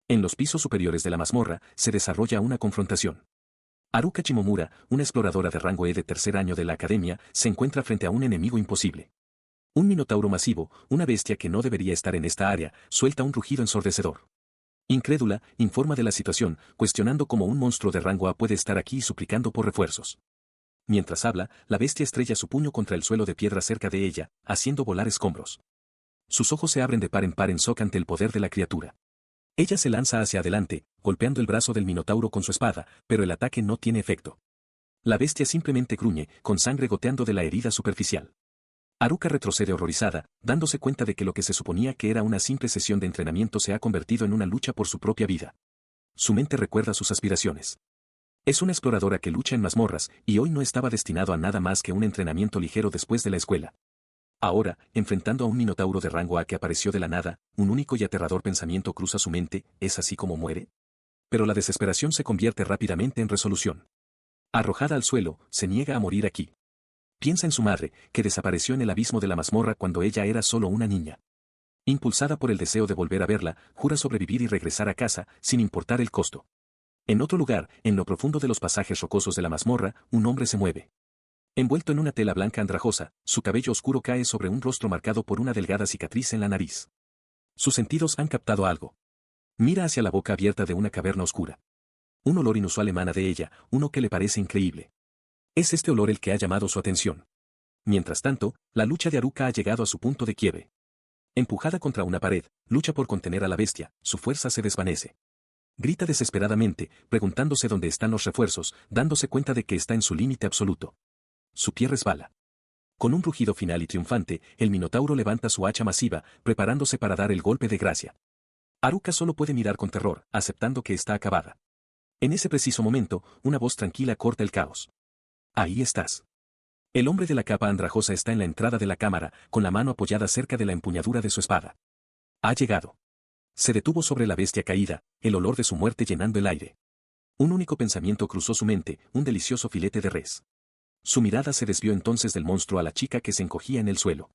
En los pisos superiores de la mazmorra se desarrolla una confrontación. Haruka Shimomura, una exploradora de rango E de tercer año de la academia, se encuentra frente a un enemigo imposible. Un minotauro masivo, una bestia que no debería estar en esta área, suelta un rugido ensordecedor. Incrédula, informa de la situación, cuestionando cómo un monstruo de rango A puede estar aquí y suplicando por refuerzos. Mientras habla, la bestia estrella su puño contra el suelo de piedra cerca de ella, haciendo volar escombros. Sus ojos se abren de par en shock ante el poder de la criatura. Ella se lanza hacia adelante, golpeando el brazo del minotauro con su espada, pero el ataque no tiene efecto. La bestia simplemente gruñe, con sangre goteando de la herida superficial. Haruka retrocede horrorizada, dándose cuenta de que lo que se suponía que era una simple sesión de entrenamiento se ha convertido en una lucha por su propia vida. Su mente recuerda sus aspiraciones. Es una exploradora que lucha en mazmorras, y hoy no estaba destinado a nada más que un entrenamiento ligero después de la escuela. Ahora, enfrentando a un minotauro de rango A que apareció de la nada, un único y aterrador pensamiento cruza su mente: ¿es así como muere? Pero la desesperación se convierte rápidamente en resolución. Arrojada al suelo, se niega a morir aquí. Piensa en su madre, que desapareció en el abismo de la mazmorra cuando ella era solo una niña. Impulsada por el deseo de volver a verla, jura sobrevivir y regresar a casa, sin importar el costo. En otro lugar, en lo profundo de los pasajes rocosos de la mazmorra, un hombre se mueve. Envuelto en una tela blanca andrajosa, su cabello oscuro cae sobre un rostro marcado por una delgada cicatriz en la nariz. Sus sentidos han captado algo. Mira hacia la boca abierta de una caverna oscura. Un olor inusual emana de ella, uno que le parece increíble. Es este olor el que ha llamado su atención. Mientras tanto, la lucha de Haruka ha llegado a su punto de quiebre. Empujada contra una pared, lucha por contener a la bestia, su fuerza se desvanece. Grita desesperadamente, preguntándose dónde están los refuerzos, dándose cuenta de que está en su límite absoluto. Su pie resbala. Con un rugido final y triunfante, el minotauro levanta su hacha masiva, preparándose para dar el golpe de gracia. Haruka solo puede mirar con terror, aceptando que está acabada. En ese preciso momento, una voz tranquila corta el caos. Ahí estás. El hombre de la capa andrajosa está en la entrada de la cámara, con la mano apoyada cerca de la empuñadura de su espada. Ha llegado. Se detuvo sobre la bestia caída, el olor de su muerte llenando el aire. Un único pensamiento cruzó su mente: un delicioso filete de res. Su mirada se desvió entonces del monstruo a la chica que se encogía en el suelo.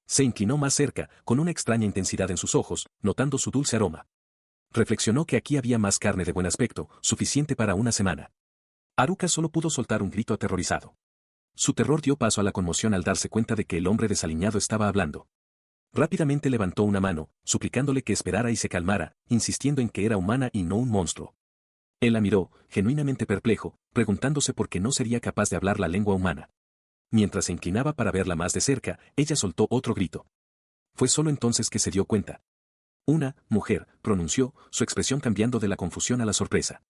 Se inclinó más cerca, con una extraña intensidad en sus ojos, notando su dulce aroma. Reflexionó que aquí había más carne de buen aspecto, suficiente para una semana. Haruka solo pudo soltar un grito aterrorizado. Su terror dio paso a la conmoción al darse cuenta de que el hombre desaliñado estaba hablando. Rápidamente levantó una mano, suplicándole que esperara y se calmara, insistiendo en que era humana y no un monstruo. Él la miró, genuinamente perplejo, preguntándose por qué no sería capaz de hablar la lengua humana. Mientras se inclinaba para verla más de cerca, ella soltó otro grito. Fue solo entonces que se dio cuenta. Una mujer, pronunció, su expresión cambiando de la confusión a la sorpresa.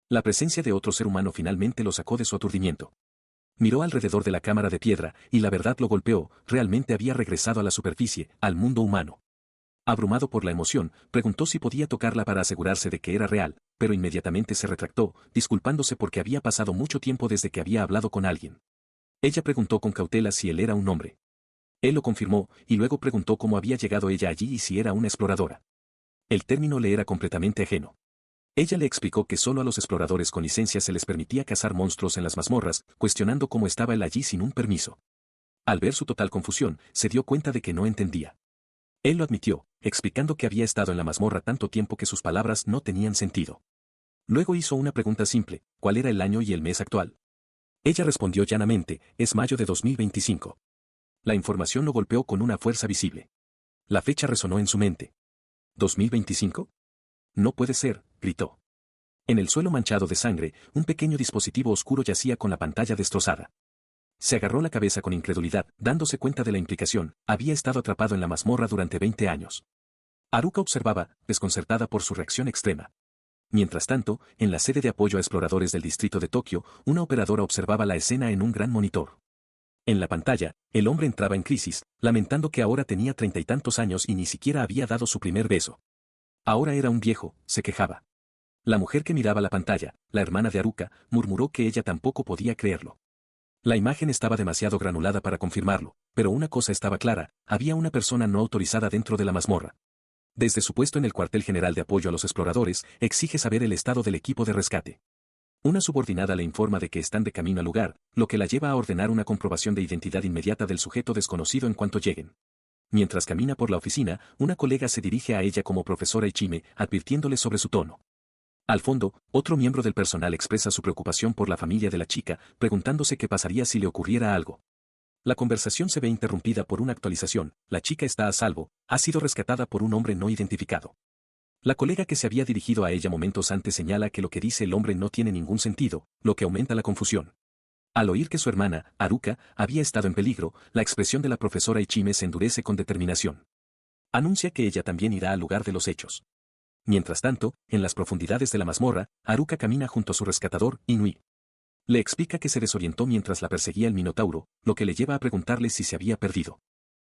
La presencia de otro ser humano finalmente lo sacó de su aturdimiento. Miró alrededor de la cámara de piedra, y la verdad lo golpeó: realmente había regresado a la superficie, al mundo humano. Abrumado por la emoción, preguntó si podía tocarla para asegurarse de que era real, pero inmediatamente se retractó, disculpándose porque había pasado mucho tiempo desde que había hablado con alguien. Ella preguntó con cautela si él era un hombre. Él lo confirmó, y luego preguntó cómo había llegado ella allí y si era una exploradora. El término le era completamente ajeno. Ella le explicó que solo a los exploradores con licencia se les permitía cazar monstruos en las mazmorras, cuestionando cómo estaba él allí sin un permiso. Al ver su total confusión, se dio cuenta de que no entendía. Él lo admitió, explicando que había estado en la mazmorra tanto tiempo que sus palabras no tenían sentido. Luego hizo una pregunta simple: ¿cuál era el año y el mes actual? Ella respondió llanamente: es mayo de 2025. La información lo golpeó con una fuerza visible. La fecha resonó en su mente. ¿2025? No puede ser, gritó. En el suelo manchado de sangre, un pequeño dispositivo oscuro yacía con la pantalla destrozada. Se agarró la cabeza con incredulidad, dándose cuenta de la implicación: había estado atrapado en la mazmorra durante 20 años. Haruka observaba, desconcertada por su reacción extrema. Mientras tanto, en la sede de apoyo a exploradores del distrito de Tokio, una operadora observaba la escena en un gran monitor. En la pantalla, el hombre entraba en crisis, lamentando que ahora tenía 30 y tantos años y ni siquiera había dado su primer beso. Ahora era un viejo, se quejaba. La mujer que miraba la pantalla, la hermana de Haruka, murmuró que ella tampoco podía creerlo. La imagen estaba demasiado granulada para confirmarlo, pero una cosa estaba clara: había una persona no autorizada dentro de la mazmorra. Desde su puesto en el cuartel general de apoyo a los exploradores, exige saber el estado del equipo de rescate. Una subordinada le informa de que están de camino al lugar, lo que la lleva a ordenar una comprobación de identidad inmediata del sujeto desconocido en cuanto lleguen. Mientras camina por la oficina, una colega se dirige a ella como profesora Ichime, advirtiéndole sobre su tono. Al fondo, otro miembro del personal expresa su preocupación por la familia de la chica, preguntándose qué pasaría si le ocurriera algo. La conversación se ve interrumpida por una actualización, la chica está a salvo, ha sido rescatada por un hombre no identificado. La colega que se había dirigido a ella momentos antes señala que lo que dice el hombre no tiene ningún sentido, lo que aumenta la confusión. Al oír que su hermana, Haruka, había estado en peligro, la expresión de la profesora Ichime se endurece con determinación. Anuncia que ella también irá al lugar de los hechos. Mientras tanto, en las profundidades de la mazmorra, Haruka camina junto a su rescatador, Inui. Le explica que se desorientó mientras la perseguía el Minotauro, lo que le lleva a preguntarle si se había perdido.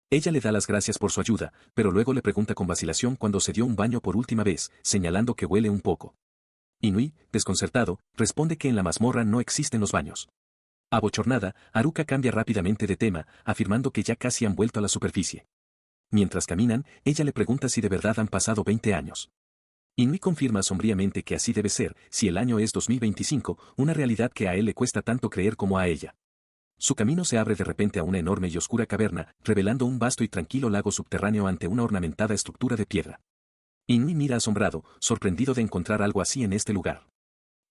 Ella le da las gracias por su ayuda, pero luego le pregunta con vacilación cuando se dio un baño por última vez, señalando que huele un poco. Inui, desconcertado, responde que en la mazmorra no existen los baños. Abochornada, Haruka cambia rápidamente de tema, afirmando que ya casi han vuelto a la superficie. Mientras caminan, ella le pregunta si de verdad han pasado 20 años. Inui confirma sombríamente que así debe ser, si el año es 2025, una realidad que a él le cuesta tanto creer como a ella. Su camino se abre de repente a una enorme y oscura caverna, revelando un vasto y tranquilo lago subterráneo ante una ornamentada estructura de piedra. Inui mira asombrado, sorprendido de encontrar algo así en este lugar.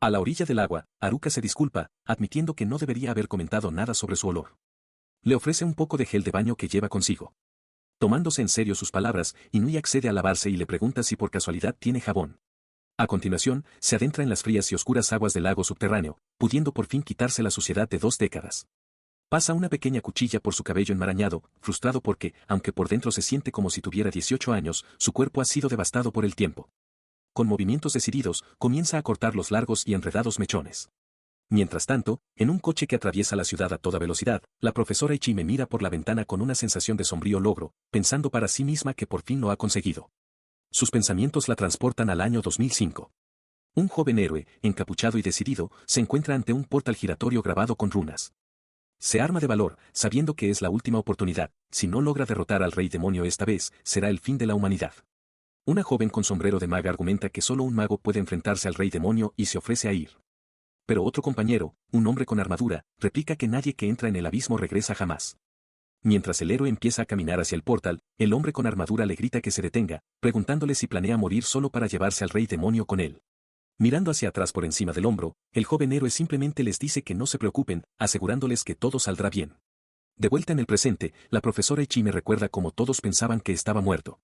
A la orilla del agua, Haruka se disculpa, admitiendo que no debería haber comentado nada sobre su olor. Le ofrece un poco de gel de baño que lleva consigo. Tomándose en serio sus palabras, Inui accede a lavarse y le pregunta si por casualidad tiene jabón. A continuación, se adentra en las frías y oscuras aguas del lago subterráneo, pudiendo por fin quitarse la suciedad de 2 décadas. Pasa una pequeña cuchilla por su cabello enmarañado, frustrado porque, aunque por dentro se siente como si tuviera 18 años, su cuerpo ha sido devastado por el tiempo. Con movimientos decididos, comienza a cortar los largos y enredados mechones. Mientras tanto, en un coche que atraviesa la ciudad a toda velocidad, la profesora Ichime mira por la ventana con una sensación de sombrío logro, pensando para sí misma que por fin lo ha conseguido. Sus pensamientos la transportan al año 2005. Un joven héroe, encapuchado y decidido, se encuentra ante un portal giratorio grabado con runas. Se arma de valor, sabiendo que es la última oportunidad, si no logra derrotar al rey demonio esta vez, será el fin de la humanidad. Una joven con sombrero de maga argumenta que solo un mago puede enfrentarse al rey demonio y se ofrece a ir. Pero otro compañero, un hombre con armadura, replica que nadie que entra en el abismo regresa jamás. Mientras el héroe empieza a caminar hacia el portal, el hombre con armadura le grita que se detenga, preguntándole si planea morir solo para llevarse al rey demonio con él. Mirando hacia atrás por encima del hombro, el joven héroe simplemente les dice que no se preocupen, asegurándoles que todo saldrá bien. De vuelta en el presente, la profesora Ichime recuerda cómo todos pensaban que estaba muerto.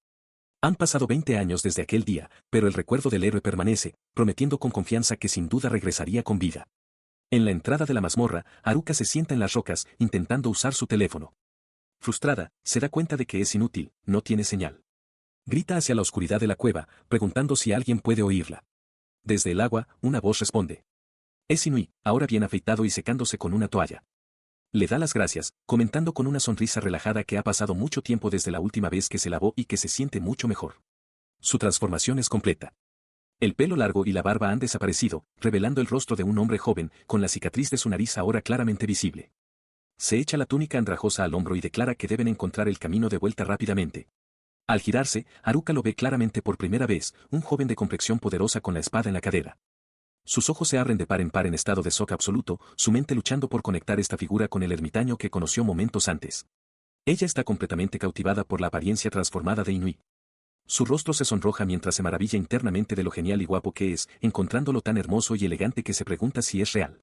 Han pasado 20 años desde aquel día, pero el recuerdo del héroe permanece, prometiendo con confianza que sin duda regresaría con vida. En la entrada de la mazmorra, Haruka se sienta en las rocas, intentando usar su teléfono. Frustrada, se da cuenta de que es inútil, no tiene señal. Grita hacia la oscuridad de la cueva, preguntando si alguien puede oírla. Desde el agua, una voz responde. Es Inui, ahora bien afeitado y secándose con una toalla. Le da las gracias, comentando con una sonrisa relajada que ha pasado mucho tiempo desde la última vez que se lavó y que se siente mucho mejor. Su transformación es completa. El pelo largo y la barba han desaparecido, revelando el rostro de un hombre joven, con la cicatriz de su nariz ahora claramente visible. Se echa la túnica andrajosa al hombro y declara que deben encontrar el camino de vuelta rápidamente. Al girarse, Haruka lo ve claramente por primera vez, un joven de complexión poderosa con la espada en la cadera. Sus ojos se abren de par en estado de shock absoluto, su mente luchando por conectar esta figura con el ermitaño que conoció momentos antes. Ella está completamente cautivada por la apariencia transformada de Inui. Su rostro se sonroja mientras se maravilla internamente de lo genial y guapo que es, encontrándolo tan hermoso y elegante que se pregunta si es real.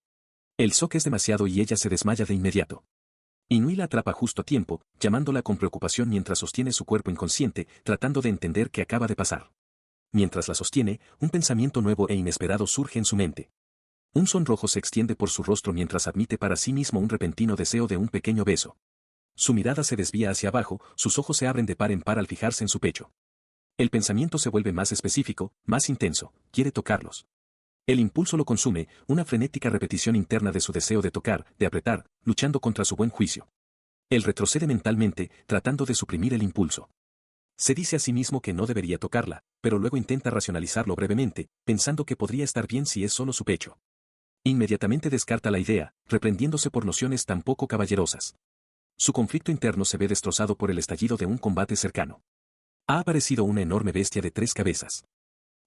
El shock es demasiado y ella se desmaya de inmediato. Inui la atrapa justo a tiempo, llamándola con preocupación mientras sostiene su cuerpo inconsciente, tratando de entender qué acaba de pasar. Mientras la sostiene, un pensamiento nuevo e inesperado surge en su mente. Un sonrojo se extiende por su rostro mientras admite para sí mismo un repentino deseo de un pequeño beso. Su mirada se desvía hacia abajo, sus ojos se abren de par en par al fijarse en su pecho. El pensamiento se vuelve más específico, más intenso, quiere tocarlos. El impulso lo consume, una frenética repetición interna de su deseo de tocar, de apretar, luchando contra su buen juicio. Él retrocede mentalmente, tratando de suprimir el impulso. Se dice a sí mismo que no debería tocarla, pero luego intenta racionalizarlo brevemente, pensando que podría estar bien si es solo su pecho. Inmediatamente descarta la idea, reprendiéndose por nociones tan poco caballerosas. Su conflicto interno se ve destrozado por el estallido de un combate cercano. Ha aparecido una enorme bestia de 3 cabezas.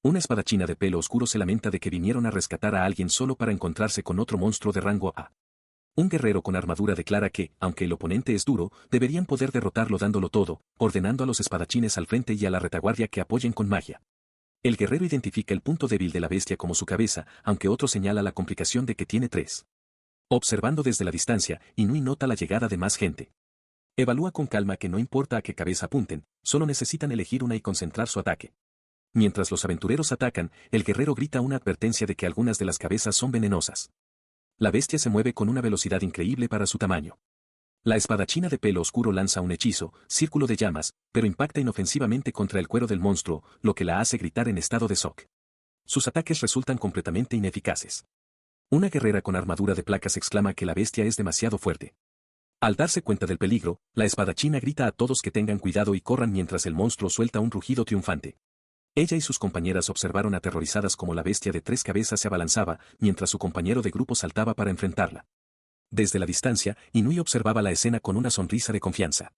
Una espadachina de pelo oscuro se lamenta de que vinieron a rescatar a alguien solo para encontrarse con otro monstruo de rango A. Un guerrero con armadura declara que, aunque el oponente es duro, deberían poder derrotarlo dándolo todo, ordenando a los espadachines al frente y a la retaguardia que apoyen con magia. El guerrero identifica el punto débil de la bestia como su cabeza, aunque otro señala la complicación de que tiene tres. Observando desde la distancia, Inui nota la llegada de más gente. Evalúa con calma que no importa a qué cabeza apunten, solo necesitan elegir una y concentrar su ataque. Mientras los aventureros atacan, el guerrero grita una advertencia de que algunas de las cabezas son venenosas. La bestia se mueve con una velocidad increíble para su tamaño. La espadachina de pelo oscuro lanza un hechizo, círculo de llamas, pero impacta inofensivamente contra el cuero del monstruo, lo que la hace gritar en estado de shock. Sus ataques resultan completamente ineficaces. Una guerrera con armadura de placas exclama que la bestia es demasiado fuerte. Al darse cuenta del peligro, la espadachina grita a todos que tengan cuidado y corran mientras el monstruo suelta un rugido triunfante. Ella y sus compañeras observaron aterrorizadas cómo la bestia de tres cabezas se abalanzaba, mientras su compañero de grupo saltaba para enfrentarla. Desde la distancia, Inui observaba la escena con una sonrisa de confianza.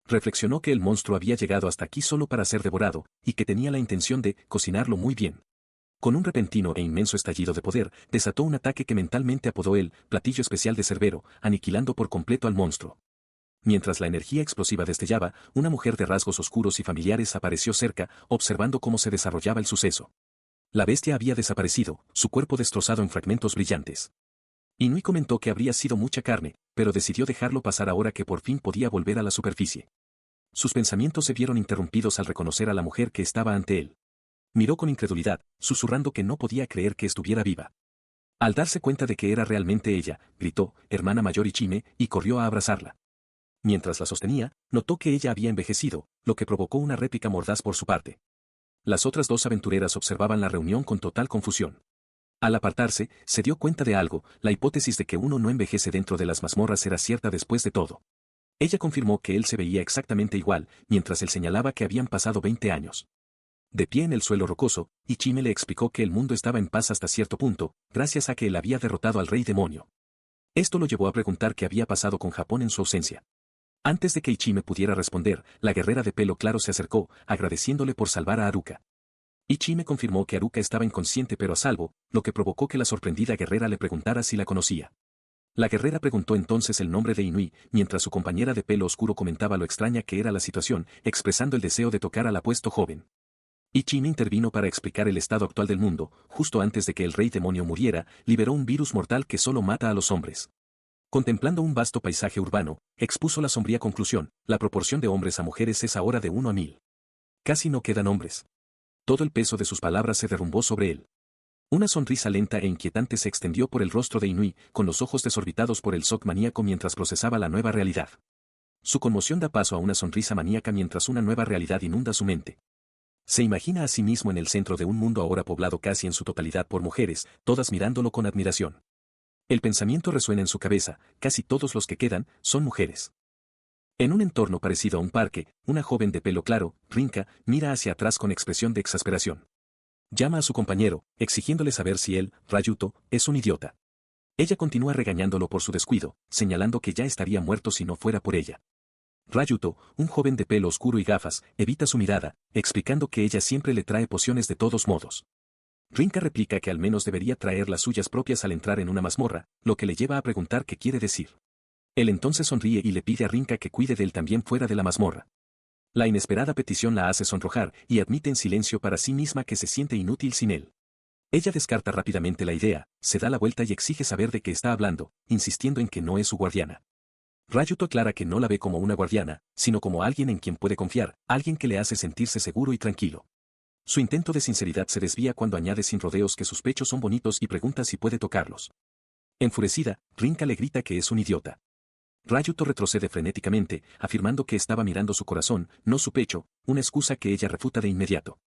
Reflexionó que el monstruo había llegado hasta aquí solo para ser devorado, y que tenía la intención de cocinarlo muy bien. Con un repentino e inmenso estallido de poder, desató un ataque que mentalmente apodó el platillo especial de Cerbero, aniquilando por completo al monstruo. Mientras la energía explosiva destellaba, una mujer de rasgos oscuros y familiares apareció cerca, observando cómo se desarrollaba el suceso. La bestia había desaparecido, su cuerpo destrozado en fragmentos brillantes. Inui comentó que habría sido mucha carne, pero decidió dejarlo pasar ahora que por fin podía volver a la superficie. Sus pensamientos se vieron interrumpidos al reconocer a la mujer que estaba ante él. Miró con incredulidad, susurrando que no podía creer que estuviera viva. Al darse cuenta de que era realmente ella, gritó, hermana mayor Ichime, y corrió a abrazarla. Mientras la sostenía, notó que ella había envejecido, lo que provocó una réplica mordaz por su parte. Las otras dos aventureras observaban la reunión con total confusión. Al apartarse, se dio cuenta de algo, la hipótesis de que uno no envejece dentro de las mazmorras era cierta después de todo. Ella confirmó que él se veía exactamente igual, mientras él señalaba que habían pasado 20 años. De pie en el suelo rocoso, Ichime le explicó que el mundo estaba en paz hasta cierto punto, gracias a que él había derrotado al rey demonio. Esto lo llevó a preguntar qué había pasado con Japón en su ausencia. Antes de que Ichime pudiera responder, la guerrera de pelo claro se acercó, agradeciéndole por salvar a Haruka. Ichime confirmó que Haruka estaba inconsciente pero a salvo, lo que provocó que la sorprendida guerrera le preguntara si la conocía. La guerrera preguntó entonces el nombre de Inui, mientras su compañera de pelo oscuro comentaba lo extraña que era la situación, expresando el deseo de tocar al apuesto joven. Ichime intervino para explicar el estado actual del mundo, justo antes de que el rey demonio muriera, liberó un virus mortal que solo mata a los hombres. Contemplando un vasto paisaje urbano, expuso la sombría conclusión, la proporción de hombres a mujeres es ahora de 1 a 1000. Casi no quedan hombres. Todo el peso de sus palabras se derrumbó sobre él. Una sonrisa lenta e inquietante se extendió por el rostro de Inui, con los ojos desorbitados por el shock maníaco mientras procesaba la nueva realidad. Su conmoción da paso a una sonrisa maníaca mientras una nueva realidad inunda su mente. Se imagina a sí mismo en el centro de un mundo ahora poblado casi en su totalidad por mujeres, todas mirándolo con admiración. El pensamiento resuena en su cabeza, casi todos los que quedan, son mujeres. En un entorno parecido a un parque, una joven de pelo claro, Rinka, mira hacia atrás con expresión de exasperación. Llama a su compañero, exigiéndole saber si él, Ryuto, es un idiota. Ella continúa regañándolo por su descuido, señalando que ya estaría muerto si no fuera por ella. Ryuto, un joven de pelo oscuro y gafas, evita su mirada, explicando que ella siempre le trae pociones de todos modos. Rinka replica que al menos debería traer las suyas propias al entrar en una mazmorra, lo que le lleva a preguntar qué quiere decir. Él entonces sonríe y le pide a Rinka que cuide de él también fuera de la mazmorra. La inesperada petición la hace sonrojar y admite en silencio para sí misma que se siente inútil sin él. Ella descarta rápidamente la idea, se da la vuelta y exige saber de qué está hablando, insistiendo en que no es su guardiana. Ryuto aclara que no la ve como una guardiana, sino como alguien en quien puede confiar, alguien que le hace sentirse seguro y tranquilo. Su intento de sinceridad se desvía cuando añade sin rodeos que sus pechos son bonitos y pregunta si puede tocarlos. Enfurecida, Rinka le grita que es un idiota. Ryuto retrocede frenéticamente, afirmando que estaba mirando su corazón, no su pecho, una excusa que ella refuta de inmediato.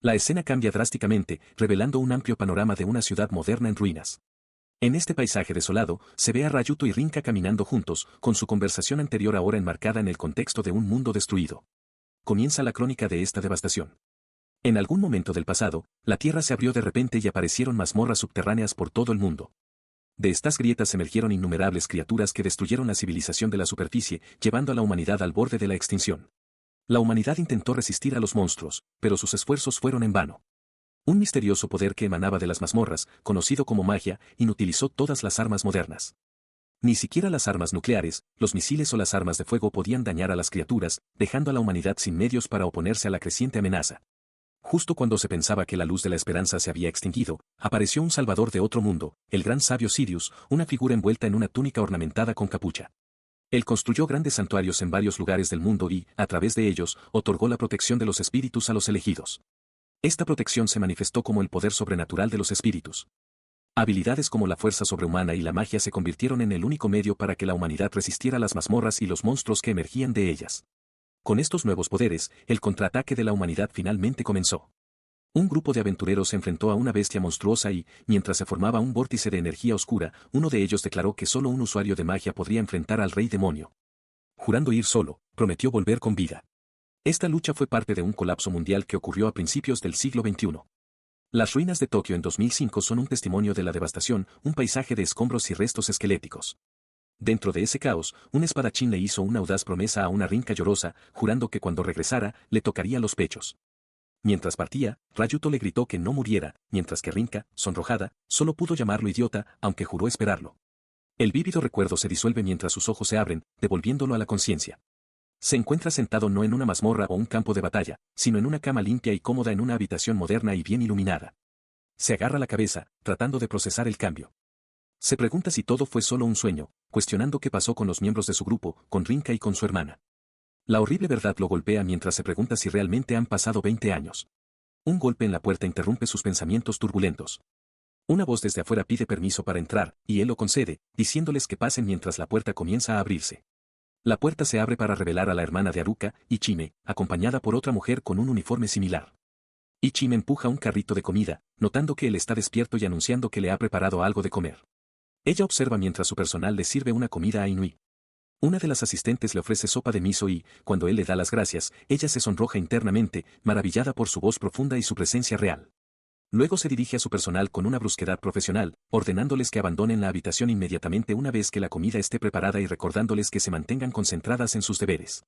La escena cambia drásticamente, revelando un amplio panorama de una ciudad moderna en ruinas. En este paisaje desolado, se ve a Ryuto y Rinka caminando juntos, con su conversación anterior ahora enmarcada en el contexto de un mundo destruido. Comienza la crónica de esta devastación. En algún momento del pasado, la tierra se abrió de repente y aparecieron mazmorras subterráneas por todo el mundo. De estas grietas emergieron innumerables criaturas que destruyeron la civilización de la superficie, llevando a la humanidad al borde de la extinción. La humanidad intentó resistir a los monstruos, pero sus esfuerzos fueron en vano. Un misterioso poder que emanaba de las mazmorras, conocido como magia, inutilizó todas las armas modernas. Ni siquiera las armas nucleares, los misiles o las armas de fuego podían dañar a las criaturas, dejando a la humanidad sin medios para oponerse a la creciente amenaza. Justo cuando se pensaba que la luz de la esperanza se había extinguido, apareció un salvador de otro mundo, el gran sabio Sirius, una figura envuelta en una túnica ornamentada con capucha. Él construyó grandes santuarios en varios lugares del mundo y, a través de ellos, otorgó la protección de los espíritus a los elegidos. Esta protección se manifestó como el poder sobrenatural de los espíritus. Habilidades como la fuerza sobrehumana y la magia se convirtieron en el único medio para que la humanidad resistiera las mazmorras y los monstruos que emergían de ellas. Con estos nuevos poderes, el contraataque de la humanidad finalmente comenzó. Un grupo de aventureros se enfrentó a una bestia monstruosa y, mientras se formaba un vórtice de energía oscura, uno de ellos declaró que solo un usuario de magia podría enfrentar al rey demonio. Jurando ir solo, prometió volver con vida. Esta lucha fue parte de un colapso mundial que ocurrió a principios del siglo XXI. Las ruinas de Tokio en 2005 son un testimonio de la devastación, un paisaje de escombros y restos esqueléticos. Dentro de ese caos, un espadachín le hizo una audaz promesa a una Rinka llorosa, jurando que cuando regresara, le tocaría los pechos. Mientras partía, Rayuto le gritó que no muriera, mientras que Rinka, sonrojada, solo pudo llamarlo idiota, aunque juró esperarlo. El vívido recuerdo se disuelve mientras sus ojos se abren, devolviéndolo a la conciencia. Se encuentra sentado no en una mazmorra o un campo de batalla, sino en una cama limpia y cómoda en una habitación moderna y bien iluminada. Se agarra la cabeza, tratando de procesar el cambio. Se pregunta si todo fue solo un sueño, cuestionando qué pasó con los miembros de su grupo, con Rinka y con su hermana. La horrible verdad lo golpea mientras se pregunta si realmente han pasado 20 años. Un golpe en la puerta interrumpe sus pensamientos turbulentos. Una voz desde afuera pide permiso para entrar, y él lo concede, diciéndoles que pasen mientras la puerta comienza a abrirse. La puerta se abre para revelar a la hermana de Haruka, Ichime, acompañada por otra mujer con un uniforme similar. Ichime empuja un carrito de comida, notando que él está despierto y anunciando que le ha preparado algo de comer. Ella observa mientras su personal le sirve una comida a Inui. Una de las asistentes le ofrece sopa de miso y, cuando él le da las gracias, ella se sonroja internamente, maravillada por su voz profunda y su presencia real. Luego se dirige a su personal con una brusquedad profesional, ordenándoles que abandonen la habitación inmediatamente una vez que la comida esté preparada y recordándoles que se mantengan concentradas en sus deberes.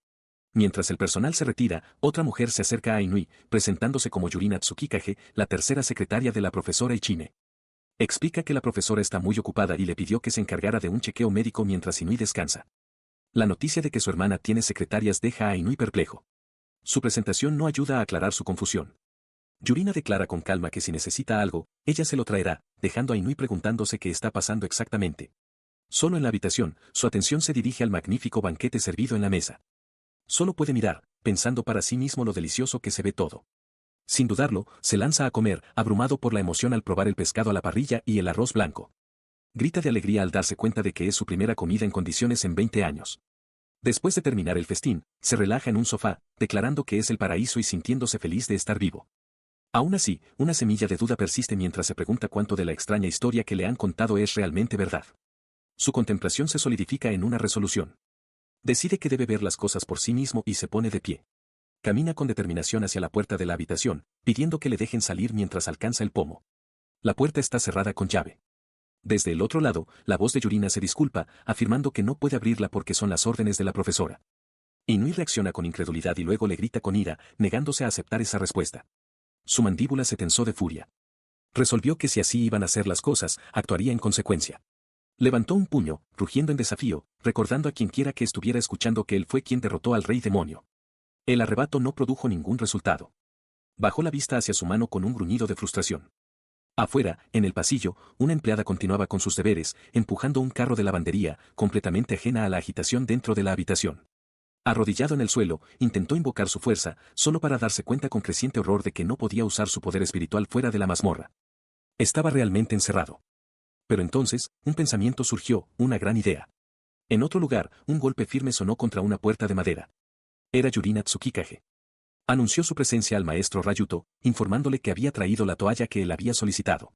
Mientras el personal se retira, otra mujer se acerca a Inui, presentándose como Yurina Tsukikage, la tercera secretaria de la profesora Ichime. Explica que la profesora está muy ocupada y le pidió que se encargara de un chequeo médico mientras Inui descansa. La noticia de que su hermana tiene secretarias deja a Inui perplejo. Su presentación no ayuda a aclarar su confusión. Yurina declara con calma que si necesita algo, ella se lo traerá, dejando a Inui preguntándose qué está pasando exactamente. Solo en la habitación, su atención se dirige al magnífico banquete servido en la mesa. Solo puede mirar, pensando para sí mismo lo delicioso que se ve todo. Sin dudarlo, se lanza a comer, abrumado por la emoción al probar el pescado a la parrilla y el arroz blanco. Grita de alegría al darse cuenta de que es su primera comida en condiciones en 20 años. Después de terminar el festín, se relaja en un sofá, declarando que es el paraíso y sintiéndose feliz de estar vivo. Aún así, una semilla de duda persiste mientras se pregunta cuánto de la extraña historia que le han contado es realmente verdad. Su contemplación se solidifica en una resolución. Decide que debe ver las cosas por sí mismo y se pone de pie. Camina con determinación hacia la puerta de la habitación, pidiendo que le dejen salir mientras alcanza el pomo. La puerta está cerrada con llave. Desde el otro lado, la voz de Yurina se disculpa, afirmando que no puede abrirla porque son las órdenes de la profesora. Inui reacciona con incredulidad y luego le grita con ira, negándose a aceptar esa respuesta. Su mandíbula se tensó de furia. Resolvió que si así iban a ser las cosas, actuaría en consecuencia. Levantó un puño, rugiendo en desafío, recordando a quienquiera que estuviera escuchando que él fue quien derrotó al rey demonio. El arrebato no produjo ningún resultado. Bajó la vista hacia su mano con un gruñido de frustración. Afuera, en el pasillo, una empleada continuaba con sus deberes, empujando un carro de lavandería, completamente ajena a la agitación dentro de la habitación. Arrodillado en el suelo, intentó invocar su fuerza, solo para darse cuenta con creciente horror de que no podía usar su poder espiritual fuera de la mazmorra. Estaba realmente encerrado. Pero entonces, un pensamiento surgió, una gran idea. En otro lugar, un golpe firme sonó contra una puerta de madera. Era Yurina Tsukikage. Anunció su presencia al maestro Rayuto, informándole que había traído la toalla que él había solicitado.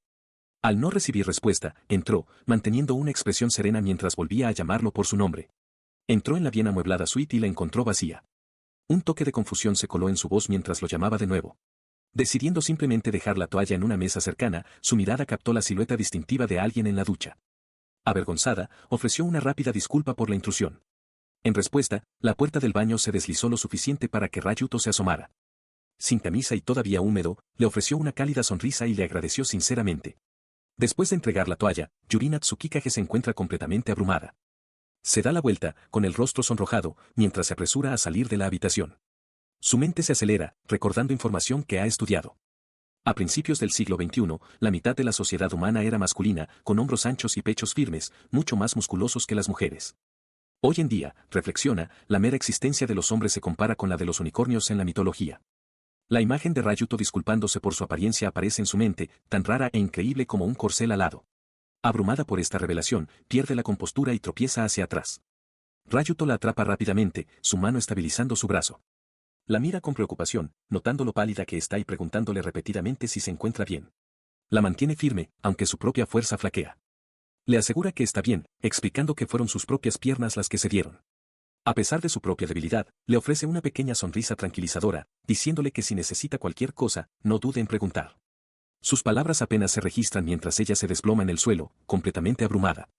Al no recibir respuesta, entró, manteniendo una expresión serena mientras volvía a llamarlo por su nombre. Entró en la bien amueblada suite y la encontró vacía. Un toque de confusión se coló en su voz mientras lo llamaba de nuevo. Decidiendo simplemente dejar la toalla en una mesa cercana, su mirada captó la silueta distintiva de alguien en la ducha. Avergonzada, ofreció una rápida disculpa por la intrusión. En respuesta, la puerta del baño se deslizó lo suficiente para que Rayuto se asomara. Sin camisa y todavía húmedo, le ofreció una cálida sonrisa y le agradeció sinceramente. Después de entregar la toalla, Yurina Tsukikage se encuentra completamente abrumada. Se da la vuelta, con el rostro sonrojado, mientras se apresura a salir de la habitación. Su mente se acelera, recordando información que ha estudiado. A principios del siglo XXI, la mitad de la sociedad humana era masculina, con hombros anchos y pechos firmes, mucho más musculosos que las mujeres. Hoy en día, reflexiona, la mera existencia de los hombres se compara con la de los unicornios en la mitología. La imagen de Rayuto disculpándose por su apariencia aparece en su mente, tan rara e increíble como un corcel alado. Abrumada por esta revelación, pierde la compostura y tropieza hacia atrás. Rayuto la atrapa rápidamente, su mano estabilizando su brazo. La mira con preocupación, notando lo pálida que está y preguntándole repetidamente si se encuentra bien. La mantiene firme, aunque su propia fuerza flaquea. Le asegura que está bien, explicando que fueron sus propias piernas las que cedieron. A pesar de su propia debilidad, le ofrece una pequeña sonrisa tranquilizadora, diciéndole que si necesita cualquier cosa, no dude en preguntar. Sus palabras apenas se registran mientras ella se desploma en el suelo, completamente abrumada.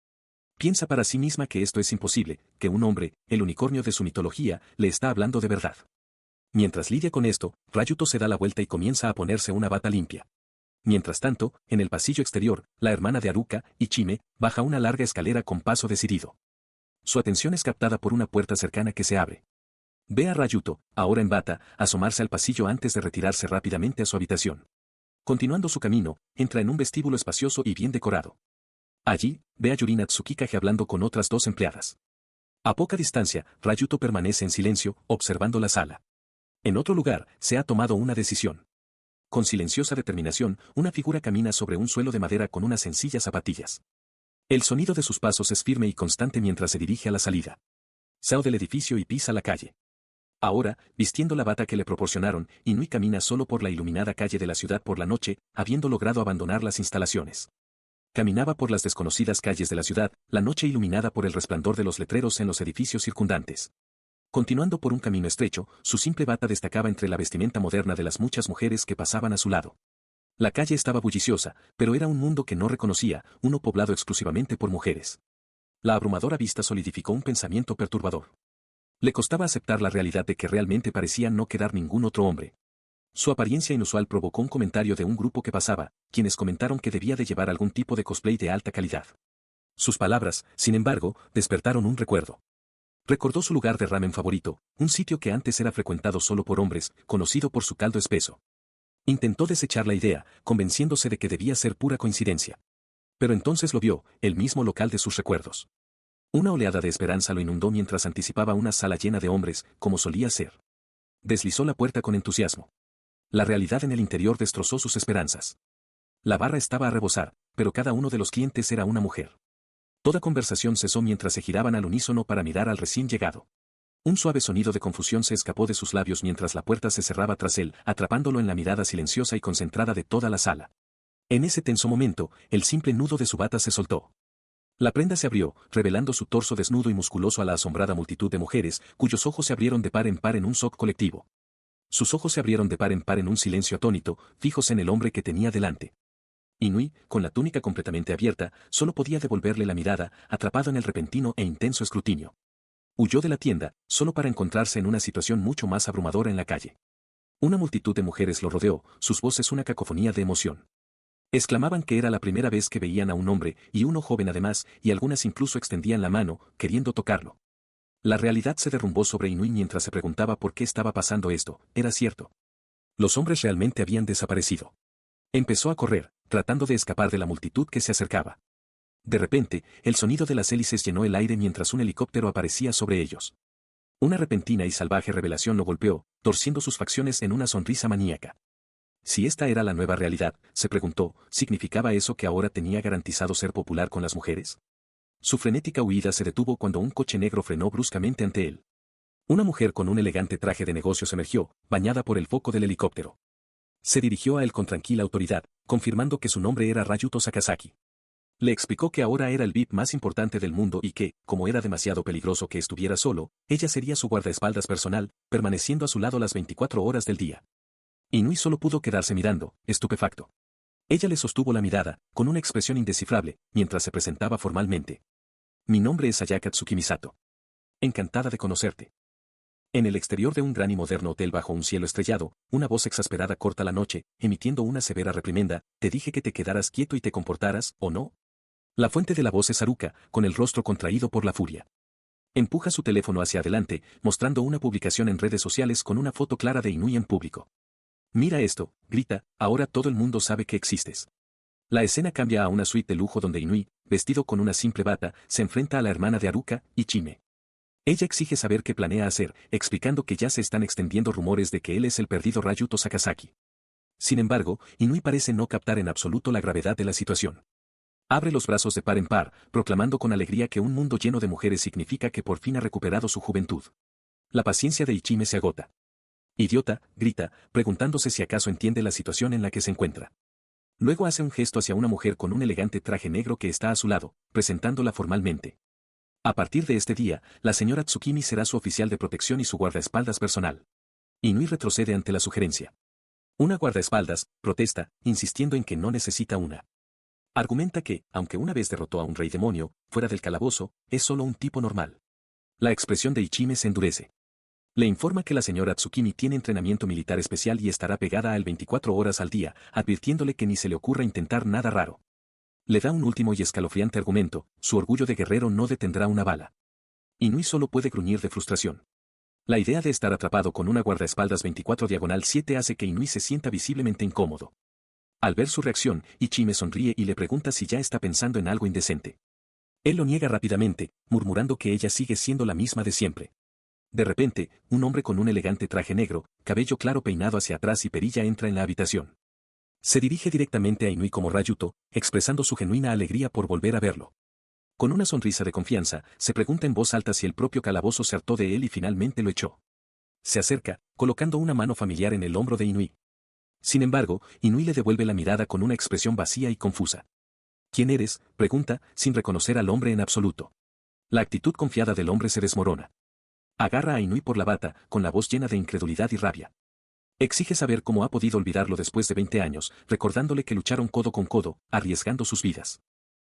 Piensa para sí misma que esto es imposible, que un hombre, el unicornio de su mitología, le está hablando de verdad. Mientras lidia con esto, Rayuto se da la vuelta y comienza a ponerse una bata limpia. Mientras tanto, en el pasillo exterior, la hermana de Haruka, Ichime, baja una larga escalera con paso decidido. Su atención es captada por una puerta cercana que se abre. Ve a Rayuto, ahora en bata, asomarse al pasillo antes de retirarse rápidamente a su habitación. Continuando su camino, entra en un vestíbulo espacioso y bien decorado. Allí, ve a Yurina Tsukikage hablando con otras dos empleadas. A poca distancia, Rayuto permanece en silencio, observando la sala. En otro lugar, se ha tomado una decisión. Con silenciosa determinación, una figura camina sobre un suelo de madera con unas sencillas zapatillas. El sonido de sus pasos es firme y constante mientras se dirige a la salida. Sale del edificio y pisa la calle. Ahora, vistiendo la bata que le proporcionaron, Inui camina solo por la iluminada calle de la ciudad por la noche, habiendo logrado abandonar las instalaciones. Caminaba por las desconocidas calles de la ciudad, la noche iluminada por el resplandor de los letreros en los edificios circundantes. Continuando por un camino estrecho, su simple bata destacaba entre la vestimenta moderna de las muchas mujeres que pasaban a su lado. La calle estaba bulliciosa, pero era un mundo que no reconocía, uno poblado exclusivamente por mujeres. La abrumadora vista solidificó un pensamiento perturbador. Le costaba aceptar la realidad de que realmente parecía no quedar ningún otro hombre. Su apariencia inusual provocó un comentario de un grupo que pasaba, quienes comentaron que debía de llevar algún tipo de cosplay de alta calidad. Sus palabras, sin embargo, despertaron un recuerdo. Recordó su lugar de ramen favorito, un sitio que antes era frecuentado solo por hombres, conocido por su caldo espeso. Intentó desechar la idea, convenciéndose de que debía ser pura coincidencia. Pero entonces lo vio, el mismo local de sus recuerdos. Una oleada de esperanza lo inundó mientras anticipaba una sala llena de hombres, como solía ser. Deslizó la puerta con entusiasmo. La realidad en el interior destrozó sus esperanzas. La barra estaba a rebosar, pero cada uno de los clientes era una mujer. Toda conversación cesó mientras se giraban al unísono para mirar al recién llegado. Un suave sonido de confusión se escapó de sus labios mientras la puerta se cerraba tras él, atrapándolo en la mirada silenciosa y concentrada de toda la sala. En ese tenso momento, el simple nudo de su bata se soltó. La prenda se abrió, revelando su torso desnudo y musculoso a la asombrada multitud de mujeres, cuyos ojos se abrieron de par en par en un shock colectivo. Sus ojos se abrieron de par en par en un silencio atónito, fijos en el hombre que tenía delante. Inui, con la túnica completamente abierta, solo podía devolverle la mirada, atrapado en el repentino e intenso escrutinio. Huyó de la tienda, solo para encontrarse en una situación mucho más abrumadora en la calle. Una multitud de mujeres lo rodeó, sus voces una cacofonía de emoción. Exclamaban que era la primera vez que veían a un hombre, y uno joven además, y algunas incluso extendían la mano, queriendo tocarlo. La realidad se derrumbó sobre Inui mientras se preguntaba por qué estaba pasando esto, era cierto. Los hombres realmente habían desaparecido. Empezó a correr, tratando de escapar de la multitud que se acercaba. De repente, el sonido de las hélices llenó el aire mientras un helicóptero aparecía sobre ellos. Una repentina y salvaje revelación lo golpeó, torciendo sus facciones en una sonrisa maníaca. Si esta era la nueva realidad, se preguntó, ¿significaba eso que ahora tenía garantizado ser popular con las mujeres? Su frenética huida se detuvo cuando un coche negro frenó bruscamente ante él. Una mujer con un elegante traje de negocios emergió, bañada por el foco del helicóptero. Se dirigió a él con tranquila autoridad, confirmando que su nombre era Rayuto Sakazaki. Le explicó que ahora era el VIP más importante del mundo y que, como era demasiado peligroso que estuviera solo, ella sería su guardaespaldas personal, permaneciendo a su lado las 24 horas del día. Inui solo pudo quedarse mirando, estupefacto. Ella le sostuvo la mirada, con una expresión indescifrable, mientras se presentaba formalmente. Mi nombre es Ayaka Tsukimisato. Encantada de conocerte. En el exterior de un gran y moderno hotel bajo un cielo estrellado, una voz exasperada corta la noche, emitiendo una severa reprimenda, te dije que te quedaras quieto y te comportaras, ¿o no? La fuente de la voz es Haruka, con el rostro contraído por la furia. Empuja su teléfono hacia adelante, mostrando una publicación en redes sociales con una foto clara de Inui en público. Mira esto, grita, ahora todo el mundo sabe que existes. La escena cambia a una suite de lujo donde Inui, vestido con una simple bata, se enfrenta a la hermana de Haruka, Ichime. Ella exige saber qué planea hacer, explicando que ya se están extendiendo rumores de que él es el perdido Ryuto Sakazaki. Sin embargo, Inui parece no captar en absoluto la gravedad de la situación. Abre los brazos de par en par, proclamando con alegría que un mundo lleno de mujeres significa que por fin ha recuperado su juventud. La paciencia de Ichime se agota. Idiota, grita, preguntándose si acaso entiende la situación en la que se encuentra. Luego hace un gesto hacia una mujer con un elegante traje negro que está a su lado, presentándola formalmente. A partir de este día, la señora Tsukimi será su oficial de protección y su guardaespaldas personal. Inui retrocede ante la sugerencia. Una guardaespaldas, protesta, insistiendo en que no necesita una. Argumenta que, aunque una vez derrotó a un rey demonio, fuera del calabozo, es solo un tipo normal. La expresión de Ichime se endurece. Le informa que la señora Tsukimi tiene entrenamiento militar especial y estará pegada a él 24 horas al día, advirtiéndole que ni se le ocurra intentar nada raro. Le da un último y escalofriante argumento, su orgullo de guerrero no detendrá una bala. Inui solo puede gruñir de frustración. La idea de estar atrapado con una guardaespaldas 24/7 hace que Inui se sienta visiblemente incómodo. Al ver su reacción, Ichime sonríe y le pregunta si ya está pensando en algo indecente. Él lo niega rápidamente, murmurando que ella sigue siendo la misma de siempre. De repente, un hombre con un elegante traje negro, cabello claro peinado hacia atrás y perilla entra en la habitación. Se dirige directamente a Inui como Ryuto, expresando su genuina alegría por volver a verlo. Con una sonrisa de confianza, se pregunta en voz alta si el propio calabozo se hartó de él y finalmente lo echó. Se acerca, colocando una mano familiar en el hombro de Inui. Sin embargo, Inui le devuelve la mirada con una expresión vacía y confusa. ¿Quién eres?, pregunta, sin reconocer al hombre en absoluto. La actitud confiada del hombre se desmorona. Agarra a Inui por la bata, con la voz llena de incredulidad y rabia. Exige saber cómo ha podido olvidarlo después de 20 años, recordándole que lucharon codo con codo, arriesgando sus vidas.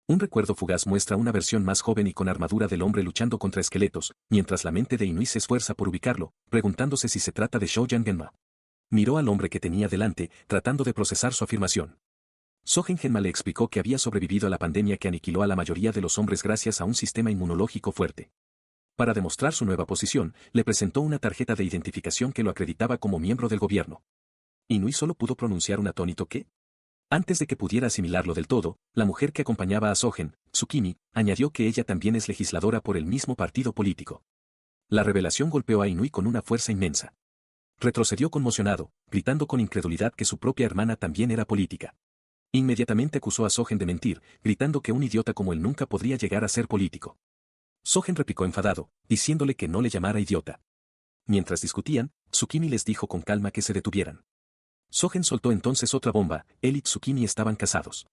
Un recuerdo fugaz muestra una versión más joven y con armadura del hombre luchando contra esqueletos, mientras la mente de Inui se esfuerza por ubicarlo, preguntándose si se trata de Shoujan Genma. Miró al hombre que tenía delante, tratando de procesar su afirmación. Shoujan Genma le explicó que había sobrevivido a la pandemia que aniquiló a la mayoría de los hombres gracias a un sistema inmunológico fuerte. Para demostrar su nueva posición, le presentó una tarjeta de identificación que lo acreditaba como miembro del gobierno. Inui solo pudo pronunciar un atónito que. Antes de que pudiera asimilarlo del todo, la mujer que acompañaba a Shoujan, Tsukimi, añadió que ella también es legisladora por el mismo partido político. La revelación golpeó a Inui con una fuerza inmensa. Retrocedió conmocionado, gritando con incredulidad que su propia hermana también era política. Inmediatamente acusó a Shoujan de mentir, gritando que un idiota como él nunca podría llegar a ser político. Shoujan replicó enfadado, diciéndole que no le llamara idiota. Mientras discutían, Tsukimi les dijo con calma que se detuvieran. Shoujan soltó entonces otra bomba, él y Tsukimi estaban casados.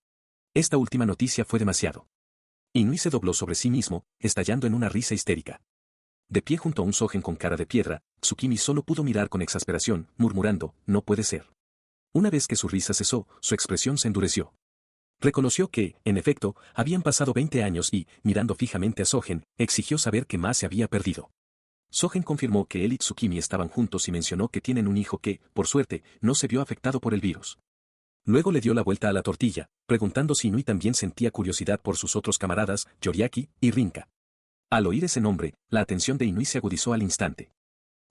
Esta última noticia fue demasiado. Inui se dobló sobre sí mismo, estallando en una risa histérica. De pie junto a un Shoujan con cara de piedra, Tsukimi solo pudo mirar con exasperación, murmurando, no puede ser. Una vez que su risa cesó, su expresión se endureció. Reconoció que, en efecto, habían pasado 20 años y, mirando fijamente a Shoujan, exigió saber qué más se había perdido. Shoujan confirmó que él y Tsukimi estaban juntos y mencionó que tienen un hijo que, por suerte, no se vio afectado por el virus. Luego le dio la vuelta a la tortilla, preguntando si Inui también sentía curiosidad por sus otros camaradas, Yoriaki y Rinka. Al oír ese nombre, la atención de Inui se agudizó al instante.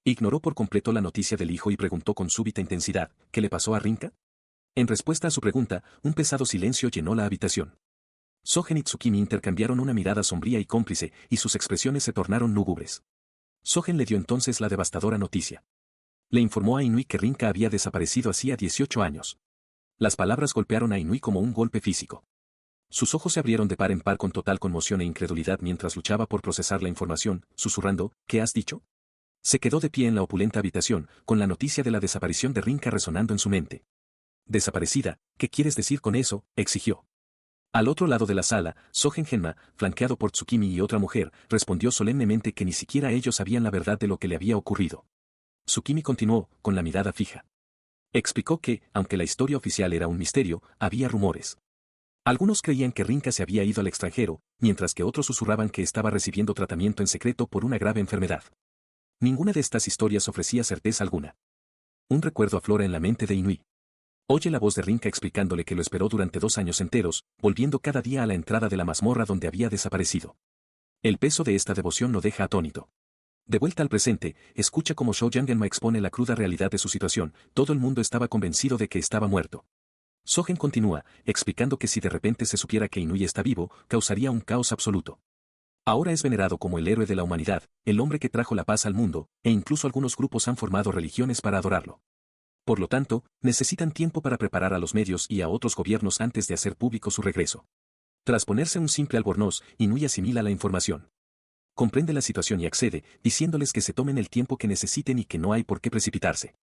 Ignoró por completo la noticia del hijo y preguntó con súbita intensidad, ¿qué le pasó a Rinka? En respuesta a su pregunta, un pesado silencio llenó la habitación. Shoujan y Tsukimi intercambiaron una mirada sombría y cómplice, y sus expresiones se tornaron lúgubres. Shoujan le dio entonces la devastadora noticia. Le informó a Inui que Rinka había desaparecido hacía 18 años. Las palabras golpearon a Inui como un golpe físico. Sus ojos se abrieron de par en par con total conmoción e incredulidad mientras luchaba por procesar la información, susurrando, ¿qué has dicho? Se quedó de pie en la opulenta habitación, con la noticia de la desaparición de Rinka resonando en su mente. Desaparecida, ¿qué quieres decir con eso?, exigió. Al otro lado de la sala, Shoujan Genma, flanqueado por Tsukimi y otra mujer, respondió solemnemente que ni siquiera ellos sabían la verdad de lo que le había ocurrido. Tsukimi continuó, con la mirada fija. Explicó que, aunque la historia oficial era un misterio, había rumores. Algunos creían que Rinka se había ido al extranjero, mientras que otros susurraban que estaba recibiendo tratamiento en secreto por una grave enfermedad. Ninguna de estas historias ofrecía certeza alguna. Un recuerdo aflora en la mente de Inui. Oye la voz de Rinka explicándole que lo esperó durante 2 años enteros, volviendo cada día a la entrada de la mazmorra donde había desaparecido. El peso de esta devoción lo deja atónito. De vuelta al presente, escucha cómo Shou Yangenma expone la cruda realidad de su situación. Todo el mundo estaba convencido de que estaba muerto. Sogen continúa, explicando que si de repente se supiera que Inui está vivo, causaría un caos absoluto. Ahora es venerado como el héroe de la humanidad, el hombre que trajo la paz al mundo, e incluso algunos grupos han formado religiones para adorarlo. Por lo tanto, necesitan tiempo para preparar a los medios y a otros gobiernos antes de hacer público su regreso. Tras ponerse un simple albornoz, Inui asimila la información. Comprende la situación y accede, diciéndoles que se tomen el tiempo que necesiten y que no hay por qué precipitarse.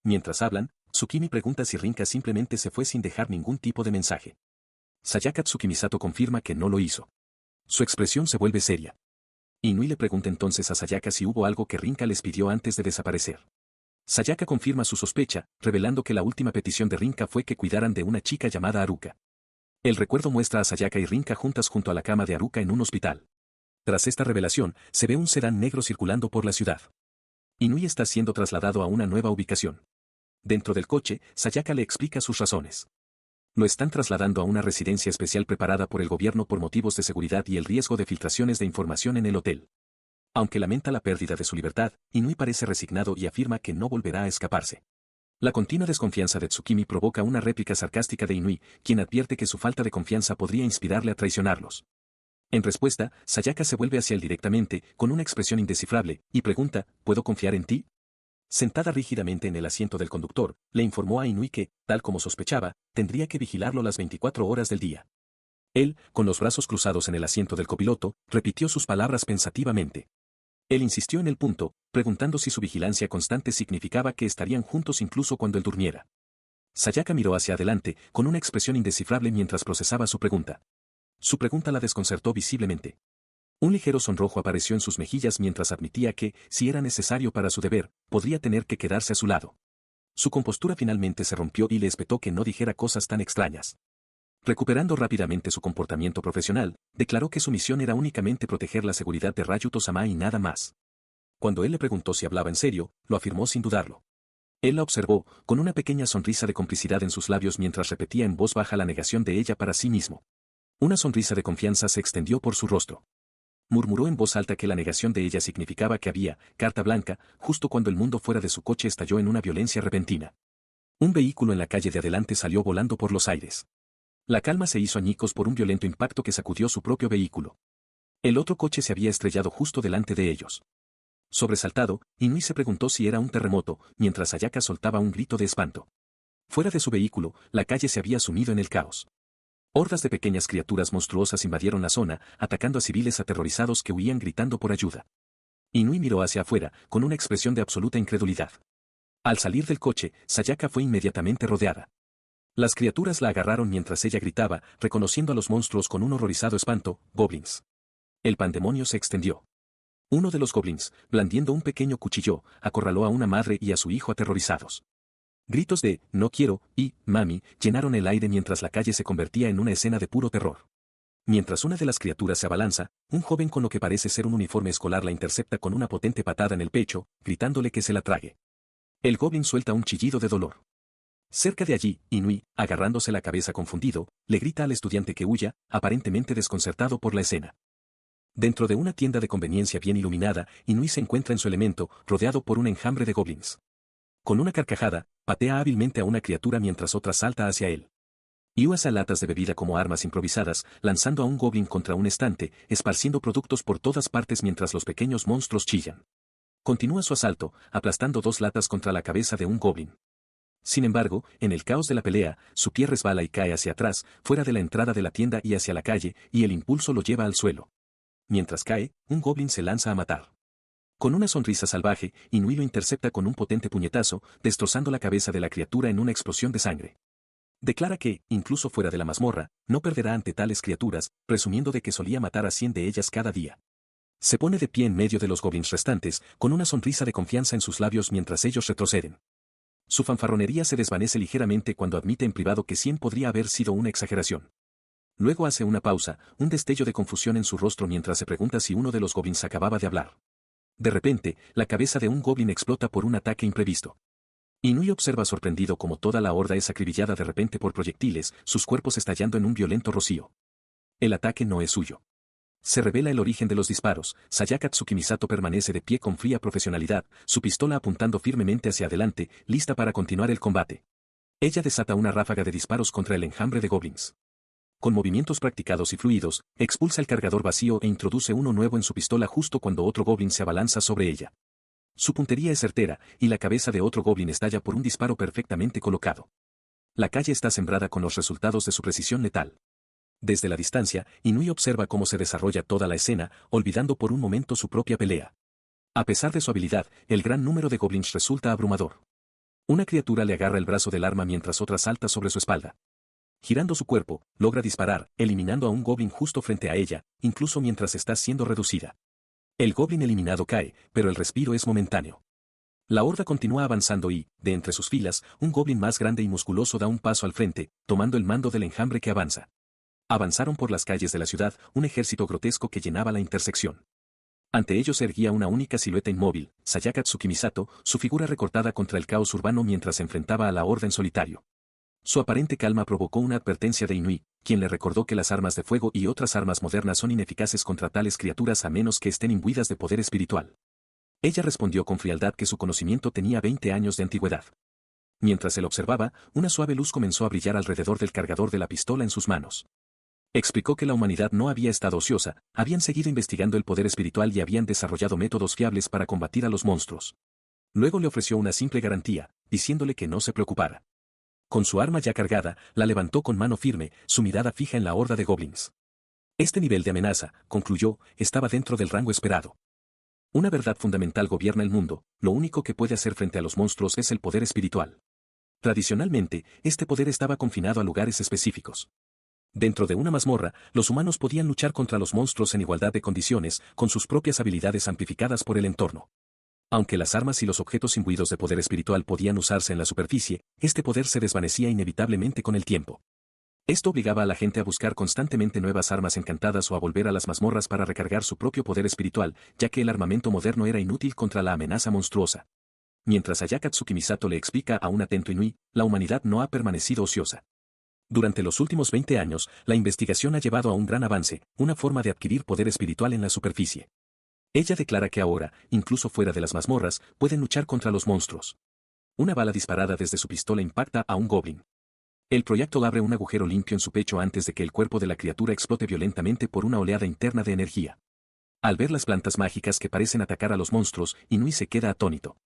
Mientras hablan, Tsukimi pregunta si Rinka simplemente se fue sin dejar ningún tipo de mensaje. Sayaka Tsukimisato confirma que no lo hizo. Su expresión se vuelve seria. Inui le pregunta entonces a Sayaka si hubo algo que Rinka les pidió antes de desaparecer. Sayaka confirma su sospecha, revelando que la última petición de Rinka fue que cuidaran de una chica llamada Haruka. El recuerdo muestra a Sayaka y Rinka juntas junto a la cama de Haruka en un hospital. Tras esta revelación, se ve un sedán negro circulando por la ciudad. Inui está siendo trasladado a una nueva ubicación. Dentro del coche, Sayaka le explica sus razones. Lo están trasladando a una residencia especial preparada por el gobierno por motivos de seguridad y el riesgo de filtraciones de información en el hotel. Aunque lamenta la pérdida de su libertad, Inui parece resignado y afirma que no volverá a escaparse. La continua desconfianza de Tsukimi provoca una réplica sarcástica de Inui, quien advierte que su falta de confianza podría inspirarle a traicionarlos. En respuesta, Sayaka se vuelve hacia él directamente, con una expresión indescifrable, y pregunta, ¿puedo confiar en ti? Sentada rígidamente en el asiento del conductor, le informó a Inui que, tal como sospechaba, tendría que vigilarlo las 24 horas del día. Él, con los brazos cruzados en el asiento del copiloto, repitió sus palabras pensativamente. Él insistió en el punto, preguntando si su vigilancia constante significaba que estarían juntos incluso cuando él durmiera. Sayaka miró hacia adelante, con una expresión indescifrable mientras procesaba su pregunta. Su pregunta la desconcertó visiblemente. Un ligero sonrojo apareció en sus mejillas mientras admitía que, si era necesario para su deber, podría tener que quedarse a su lado. Su compostura finalmente se rompió y le espetó que no dijera cosas tan extrañas. Recuperando rápidamente su comportamiento profesional, declaró que su misión era únicamente proteger la seguridad de Ryuto-sama y nada más. Cuando él le preguntó si hablaba en serio, lo afirmó sin dudarlo. Él la observó, con una pequeña sonrisa de complicidad en sus labios mientras repetía en voz baja la negación de ella para sí mismo. Una sonrisa de confianza se extendió por su rostro. Murmuró en voz alta que la negación de ella significaba que había, carta blanca, justo cuando el mundo fuera de su coche estalló en una violencia repentina. Un vehículo en la calle de adelante salió volando por los aires. La calma se hizo añicos por un violento impacto que sacudió su propio vehículo. El otro coche se había estrellado justo delante de ellos. Sobresaltado, Inui se preguntó si era un terremoto, mientras Sayaka soltaba un grito de espanto. Fuera de su vehículo, la calle se había sumido en el caos. Hordas de pequeñas criaturas monstruosas invadieron la zona, atacando a civiles aterrorizados que huían gritando por ayuda. Inui miró hacia afuera, con una expresión de absoluta incredulidad. Al salir del coche, Sayaka fue inmediatamente rodeada. Las criaturas la agarraron mientras ella gritaba, reconociendo a los monstruos con un horrorizado espanto, goblins. El pandemonio se extendió. Uno de los goblins, blandiendo un pequeño cuchillo, acorraló a una madre y a su hijo aterrorizados. Gritos de «no quiero» y «mami» llenaron el aire mientras la calle se convertía en una escena de puro terror. Mientras una de las criaturas se abalanza, un joven con lo que parece ser un uniforme escolar la intercepta con una potente patada en el pecho, gritándole que se la trague. El goblin suelta un chillido de dolor. Cerca de allí, Inui, agarrándose la cabeza confundido, le grita al estudiante que huya, aparentemente desconcertado por la escena. Dentro de una tienda de conveniencia bien iluminada, Inui se encuentra en su elemento, rodeado por un enjambre de goblins. Con una carcajada, patea hábilmente a una criatura mientras otra salta hacia él. Y usa latas de bebida como armas improvisadas, lanzando a un goblin contra un estante, esparciendo productos por todas partes mientras los pequeños monstruos chillan. Continúa su asalto, aplastando 2 latas contra la cabeza de un goblin. Sin embargo, en el caos de la pelea, su pie resbala y cae hacia atrás, fuera de la entrada de la tienda y hacia la calle, y el impulso lo lleva al suelo. Mientras cae, un goblin se lanza a matar. Con una sonrisa salvaje, Inui lo intercepta con un potente puñetazo, destrozando la cabeza de la criatura en una explosión de sangre. Declara que, incluso fuera de la mazmorra, no perderá ante tales criaturas, presumiendo de que solía matar a 100 de ellas cada día. Se pone de pie en medio de los goblins restantes, con una sonrisa de confianza en sus labios mientras ellos retroceden. Su fanfarronería se desvanece ligeramente cuando admite en privado que 100 podría haber sido una exageración. Luego hace una pausa, un destello de confusión en su rostro mientras se pregunta si uno de los goblins acababa de hablar. De repente, la cabeza de un goblin explota por un ataque imprevisto. Inui observa sorprendido como toda la horda es acribillada de repente por proyectiles, sus cuerpos estallando en un violento rocío. El ataque no es suyo. Se revela el origen de los disparos. Sayaka Tsukimisato permanece de pie con fría profesionalidad, su pistola apuntando firmemente hacia adelante, lista para continuar el combate. Ella desata una ráfaga de disparos contra el enjambre de goblins. Con movimientos practicados y fluidos, expulsa el cargador vacío e introduce uno nuevo en su pistola justo cuando otro goblin se abalanza sobre ella. Su puntería es certera, y la cabeza de otro goblin estalla por un disparo perfectamente colocado. La calle está sembrada con los resultados de su precisión letal. Desde la distancia, Inui observa cómo se desarrolla toda la escena, olvidando por un momento su propia pelea. A pesar de su habilidad, el gran número de goblins resulta abrumador. Una criatura le agarra el brazo del arma mientras otra salta sobre su espalda. Girando su cuerpo, logra disparar, eliminando a un goblin justo frente a ella, incluso mientras está siendo reducida. El goblin eliminado cae, pero el respiro es momentáneo. La horda continúa avanzando y, de entre sus filas, un goblin más grande y musculoso da un paso al frente, tomando el mando del enjambre que avanza. Avanzaron por las calles de la ciudad un ejército grotesco que llenaba la intersección. Ante ellos se erguía una única silueta inmóvil, Sayaka Tsukimisato, su figura recortada contra el caos urbano mientras se enfrentaba a la horda en solitario. Su aparente calma provocó una advertencia de Inui, quien le recordó que las armas de fuego y otras armas modernas son ineficaces contra tales criaturas a menos que estén imbuidas de poder espiritual. Ella respondió con frialdad que su conocimiento tenía 20 años de antigüedad. Mientras él observaba, una suave luz comenzó a brillar alrededor del cargador de la pistola en sus manos. Explicó que la humanidad no había estado ociosa, habían seguido investigando el poder espiritual y habían desarrollado métodos fiables para combatir a los monstruos. Luego le ofreció una simple garantía, diciéndole que no se preocupara. Con su arma ya cargada, la levantó con mano firme, su mirada fija en la horda de goblins. Este nivel de amenaza, concluyó, estaba dentro del rango esperado. Una verdad fundamental gobierna el mundo, lo único que puede hacer frente a los monstruos es el poder espiritual. Tradicionalmente, este poder estaba confinado a lugares específicos. Dentro de una mazmorra, los humanos podían luchar contra los monstruos en igualdad de condiciones, con sus propias habilidades amplificadas por el entorno. Aunque las armas y los objetos imbuidos de poder espiritual podían usarse en la superficie, este poder se desvanecía inevitablemente con el tiempo. Esto obligaba a la gente a buscar constantemente nuevas armas encantadas o a volver a las mazmorras para recargar su propio poder espiritual, ya que el armamento moderno era inútil contra la amenaza monstruosa. Mientras Sayaka Tsukimisato le explica a un atento Inui, la humanidad no ha permanecido ociosa. Durante los últimos 20 años, la investigación ha llevado a un gran avance, una forma de adquirir poder espiritual en la superficie. Ella declara que ahora, incluso fuera de las mazmorras, pueden luchar contra los monstruos. Una bala disparada desde su pistola impacta a un goblin. El proyectil abre un agujero limpio en su pecho antes de que el cuerpo de la criatura explote violentamente por una oleada interna de energía. Al ver las plantas mágicas que parecen atacar a los monstruos, Inui se queda atónito.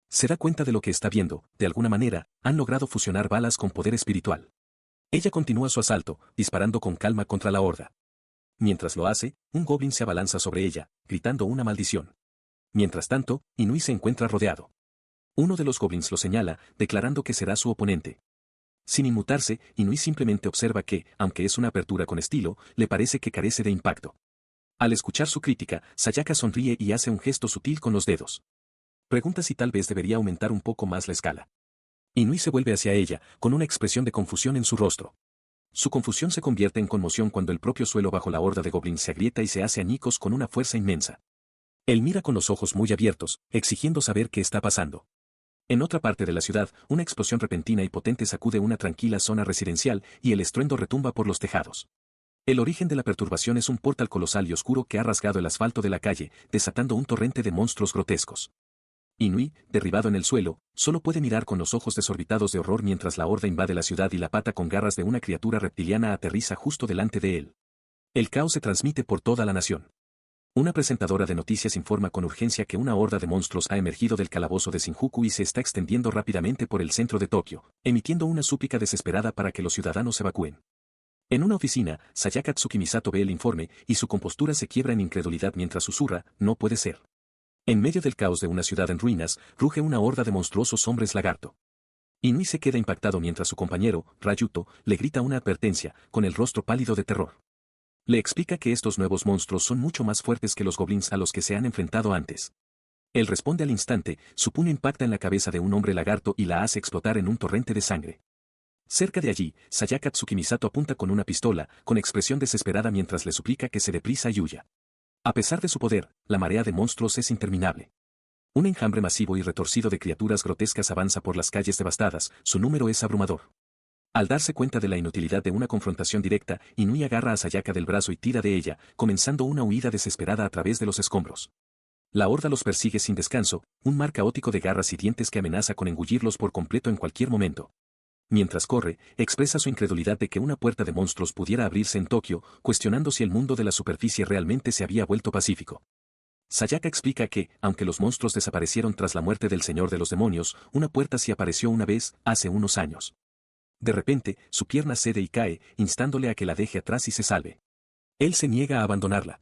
Se da cuenta de lo que está viendo, de alguna manera, han logrado fusionar balas con poder espiritual. Ella continúa su asalto, disparando con calma contra la horda. Mientras lo hace, un goblin se abalanza sobre ella, gritando una maldición. Mientras tanto, Inui se encuentra rodeado. Uno de los goblins lo señala, declarando que será su oponente. Sin inmutarse, Inui simplemente observa que, aunque es una apertura con estilo, le parece que carece de impacto. Al escuchar su crítica, Sayaka sonríe y hace un gesto sutil con los dedos. Pregunta si tal vez debería aumentar un poco más la escala. Inui se vuelve hacia ella, con una expresión de confusión en su rostro. Su confusión se convierte en conmoción cuando el propio suelo bajo la horda de goblins se agrieta y se hace añicos con una fuerza inmensa. Él mira con los ojos muy abiertos, exigiendo saber qué está pasando. En otra parte de la ciudad, una explosión repentina y potente sacude una tranquila zona residencial y el estruendo retumba por los tejados. El origen de la perturbación es un portal colosal y oscuro que ha rasgado el asfalto de la calle, desatando un torrente de monstruos grotescos. Inui, derribado en el suelo, solo puede mirar con los ojos desorbitados de horror mientras la horda invade la ciudad y la pata con garras de una criatura reptiliana aterriza justo delante de él. El caos se transmite por toda la nación. Una presentadora de noticias informa con urgencia que una horda de monstruos ha emergido del calabozo de Shinjuku y se está extendiendo rápidamente por el centro de Tokio, emitiendo una súplica desesperada para que los ciudadanos evacúen. En una oficina, Sayaka Tsukimisato ve el informe y su compostura se quiebra en incredulidad mientras susurra, no puede ser. En medio del caos de una ciudad en ruinas, ruge una horda de monstruosos hombres lagarto. Inui se queda impactado mientras su compañero, Ryuto, le grita una advertencia, con el rostro pálido de terror. Le explica que estos nuevos monstruos son mucho más fuertes que los goblins a los que se han enfrentado antes. Él responde al instante, su puño impacta en la cabeza de un hombre lagarto y la hace explotar en un torrente de sangre. Cerca de allí, Sayaka Tsukimisato apunta con una pistola, con expresión desesperada mientras le suplica que se dé prisa y huya. A pesar de su poder, la marea de monstruos es interminable. Un enjambre masivo y retorcido de criaturas grotescas avanza por las calles devastadas, su número es abrumador. Al darse cuenta de la inutilidad de una confrontación directa, Inui agarra a Sayaka del brazo y tira de ella, comenzando una huida desesperada a través de los escombros. La horda los persigue sin descanso, un mar caótico de garras y dientes que amenaza con engullirlos por completo en cualquier momento. Mientras corre, expresa su incredulidad de que una puerta de monstruos pudiera abrirse en Tokio, cuestionando si el mundo de la superficie realmente se había vuelto pacífico. Sayaka explica que, aunque los monstruos desaparecieron tras la muerte del Señor de los Demonios, una puerta sí apareció una vez, hace unos años. De repente, su pierna cede y cae, instándole a que la deje atrás y se salve. Él se niega a abandonarla.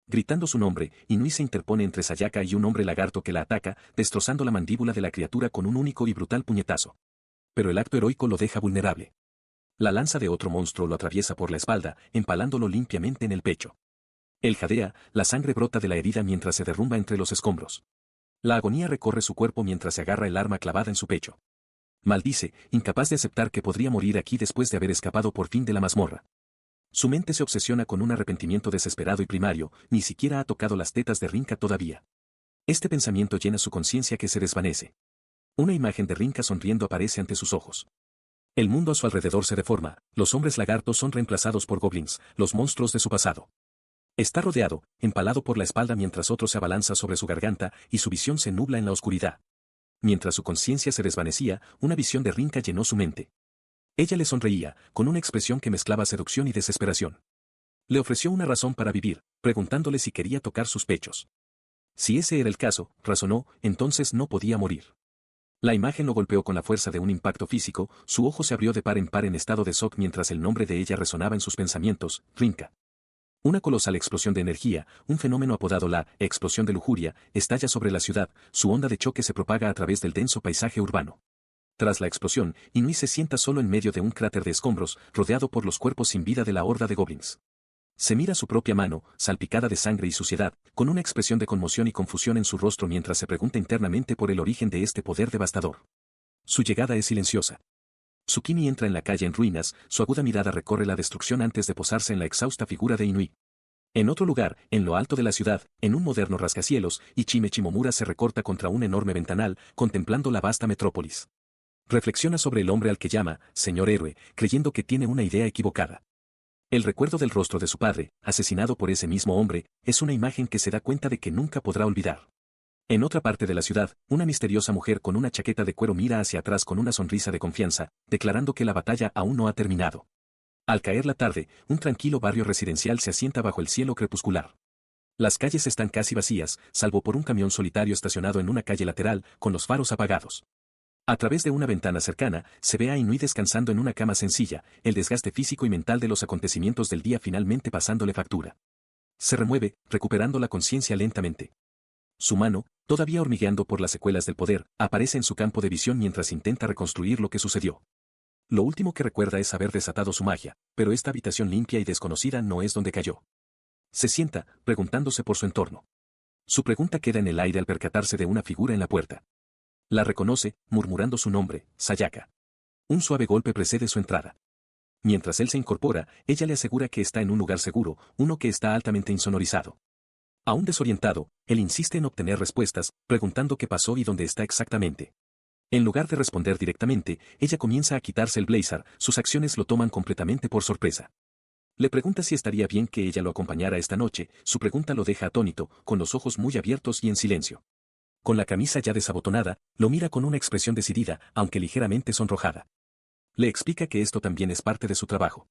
Gritando su nombre, Inui se interpone entre Sayaka y un hombre lagarto que la ataca, destrozando la mandíbula de la criatura con un único y brutal puñetazo. Pero el acto heroico lo deja vulnerable. La lanza de otro monstruo lo atraviesa por la espalda, empalándolo limpiamente en el pecho. Él jadea, la sangre brota de la herida mientras se derrumba entre los escombros. La agonía recorre su cuerpo mientras se agarra el arma clavada en su pecho. Maldice, incapaz de aceptar que podría morir aquí después de haber escapado por fin de la mazmorra. Su mente se obsesiona con un arrepentimiento desesperado y primario, ni siquiera ha tocado las tetas de Rinka todavía. Este pensamiento llena su conciencia que se desvanece. Una imagen de Rinka sonriendo aparece ante sus ojos. El mundo a su alrededor se deforma, los hombres lagartos son reemplazados por goblins, los monstruos de su pasado. Está rodeado, empalado por la espalda mientras otro se abalanza sobre su garganta y su visión se nubla en la oscuridad. Mientras su conciencia se desvanecía, una visión de Rinka llenó su mente. Ella le sonreía, con una expresión que mezclaba seducción y desesperación. Le ofreció una razón para vivir, preguntándole si quería tocar sus pechos. Si ese era el caso, razonó, entonces no podía morir. La imagen lo golpeó con la fuerza de un impacto físico, su ojo se abrió de par en par en estado de shock mientras el nombre de ella resonaba en sus pensamientos, Rinka. Una colosal explosión de energía, un fenómeno apodado la explosión de lujuria, estalla sobre la ciudad, su onda de choque se propaga a través del denso paisaje urbano. Tras la explosión, Inui se sienta solo en medio de un cráter de escombros, rodeado por los cuerpos sin vida de la horda de goblins. Se mira su propia mano, salpicada de sangre y suciedad, con una expresión de conmoción y confusión en su rostro mientras se pregunta internamente por el origen de este poder devastador. Su llegada es silenciosa. Tsukimi entra en la calle en ruinas, su aguda mirada recorre la destrucción antes de posarse en la exhausta figura de Inui. En otro lugar, en lo alto de la ciudad, en un moderno rascacielos, Ichime Shimomura se recorta contra un enorme ventanal, contemplando la vasta metrópolis. Reflexiona sobre el hombre al que llama, señor héroe, creyendo que tiene una idea equivocada. El recuerdo del rostro de su padre, asesinado por ese mismo hombre, es una imagen que se da cuenta de que nunca podrá olvidar. En otra parte de la ciudad, una misteriosa mujer con una chaqueta de cuero mira hacia atrás con una sonrisa de confianza, declarando que la batalla aún no ha terminado. Al caer la tarde, un tranquilo barrio residencial se asienta bajo el cielo crepuscular. Las calles están casi vacías, salvo por un camión solitario estacionado en una calle lateral, con los faros apagados. A través de una ventana cercana, se ve a Inui descansando en una cama sencilla, el desgaste físico y mental de los acontecimientos del día finalmente pasándole factura. Se remueve, recuperando la conciencia lentamente. Su mano, todavía hormigueando por las secuelas del poder, aparece en su campo de visión mientras intenta reconstruir lo que sucedió. Lo último que recuerda es haber desatado su magia, pero esta habitación limpia y desconocida no es donde cayó. Se sienta, preguntándose por su entorno. Su pregunta queda en el aire al percatarse de una figura en la puerta. La reconoce, murmurando su nombre, Sayaka. Un suave golpe precede su entrada. Mientras él se incorpora, ella le asegura que está en un lugar seguro, uno que está altamente insonorizado. Aún desorientado, él insiste en obtener respuestas, preguntando qué pasó y dónde está exactamente. En lugar de responder directamente, ella comienza a quitarse el blazer, sus acciones lo toman completamente por sorpresa. Le pregunta si estaría bien que ella lo acompañara esta noche, su pregunta lo deja atónito, con los ojos muy abiertos y en silencio. Con la camisa ya desabotonada, lo mira con una expresión decidida, aunque ligeramente sonrojada. Le explica que esto también es parte de su trabajo.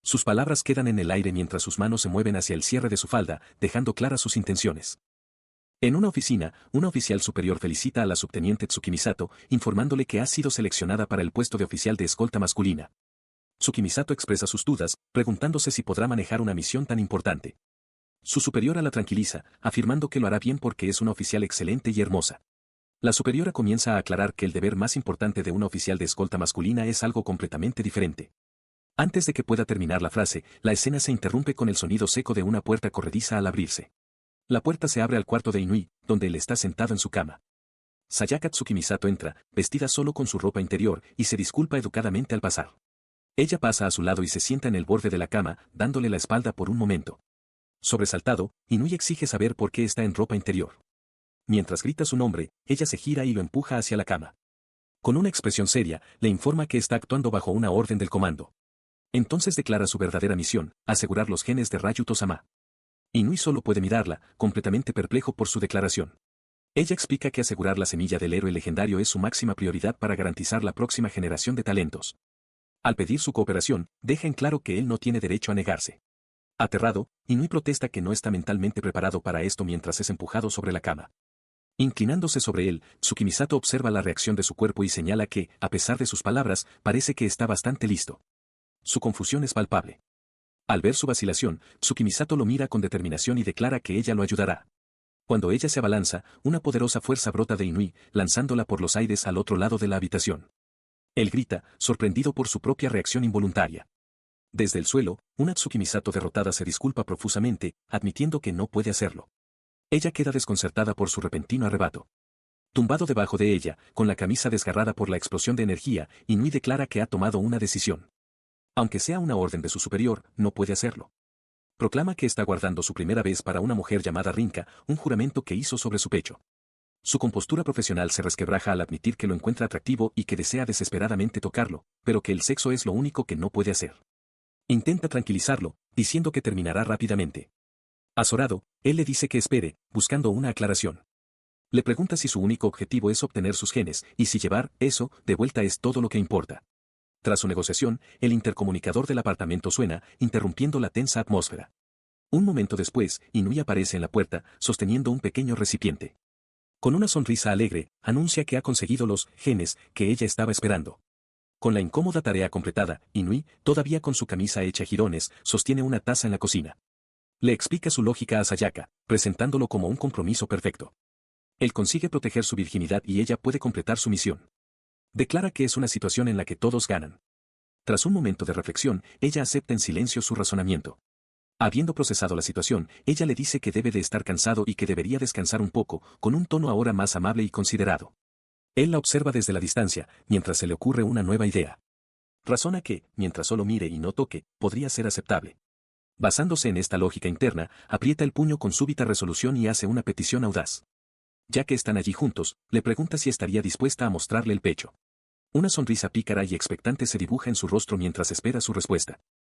Sus palabras quedan en el aire mientras sus manos se mueven hacia el cierre de su falda, dejando claras sus intenciones. En una oficina, una oficial superior felicita a la subteniente Tsukimisato, informándole que ha sido seleccionada para el puesto de oficial de escolta masculina. Tsukimisato expresa sus dudas, preguntándose si podrá manejar una misión tan importante. Su superiora la tranquiliza, afirmando que lo hará bien porque es una oficial excelente y hermosa. La superiora comienza a aclarar que el deber más importante de una oficial de escolta masculina es algo completamente diferente. Antes de que pueda terminar la frase, la escena se interrumpe con el sonido seco de una puerta corrediza al abrirse. La puerta se abre al cuarto de Inui, donde él está sentado en su cama. Sayaka Tsukimisato entra, vestida solo con su ropa interior, y se disculpa educadamente al pasar. Ella pasa a su lado y se sienta en el borde de la cama, dándole la espalda por un momento. Sobresaltado, Inui exige saber por qué está en ropa interior. Mientras grita su nombre, ella se gira y lo empuja hacia la cama. Con una expresión seria, le informa que está actuando bajo una orden del comando. Entonces declara su verdadera misión, asegurar los genes de Ryu Tosama. Inui solo puede mirarla, completamente perplejo por su declaración. Ella explica que asegurar la semilla del héroe legendario es su máxima prioridad para garantizar la próxima generación de talentos. Al pedir su cooperación, deja en claro que él no tiene derecho a negarse. Aterrado, Inui protesta que no está mentalmente preparado para esto mientras es empujado sobre la cama. Inclinándose sobre él, Tsukimisato observa la reacción de su cuerpo y señala que, a pesar de sus palabras, parece que está bastante listo. Su confusión es palpable. Al ver su vacilación, Tsukimisato lo mira con determinación y declara que ella lo ayudará. Cuando ella se abalanza, una poderosa fuerza brota de Inui, lanzándola por los aires al otro lado de la habitación. Él grita, sorprendido por su propia reacción involuntaria. Desde el suelo, una Tsukimisato derrotada se disculpa profusamente, admitiendo que no puede hacerlo. Ella queda desconcertada por su repentino arrebato. Tumbado debajo de ella, con la camisa desgarrada por la explosión de energía, Inui declara que ha tomado una decisión. Aunque sea una orden de su superior, no puede hacerlo. Proclama que está guardando su primera vez para una mujer llamada Rinka, un juramento que hizo sobre su pecho. Su compostura profesional se resquebraja al admitir que lo encuentra atractivo y que desea desesperadamente tocarlo, pero que el sexo es lo único que no puede hacer. Intenta tranquilizarlo, diciendo que terminará rápidamente. Azorado, él le dice que espere, buscando una aclaración. Le pregunta si su único objetivo es obtener sus genes, y si llevar eso de vuelta es todo lo que importa. Tras su negociación, el intercomunicador del apartamento suena, interrumpiendo la tensa atmósfera. Un momento después, Inui aparece en la puerta, sosteniendo un pequeño recipiente. Con una sonrisa alegre, anuncia que ha conseguido los genes que ella estaba esperando. Con la incómoda tarea completada, Inui, todavía con su camisa hecha jirones, sostiene una taza en la cocina. Le explica su lógica a Sayaka, presentándolo como un compromiso perfecto. Él consigue proteger su virginidad y ella puede completar su misión. Declara que es una situación en la que todos ganan. Tras un momento de reflexión, ella acepta en silencio su razonamiento. Habiendo procesado la situación, ella le dice que debe de estar cansado y que debería descansar un poco, con un tono ahora más amable y considerado. Él la observa desde la distancia, mientras se le ocurre una nueva idea. Razona que, mientras solo mire y no toque, podría ser aceptable. Basándose en esta lógica interna, aprieta el puño con súbita resolución y hace una petición audaz. Ya que están allí juntos, le pregunta si estaría dispuesta a mostrarle el pecho. Una sonrisa pícara y expectante se dibuja en su rostro mientras espera su respuesta.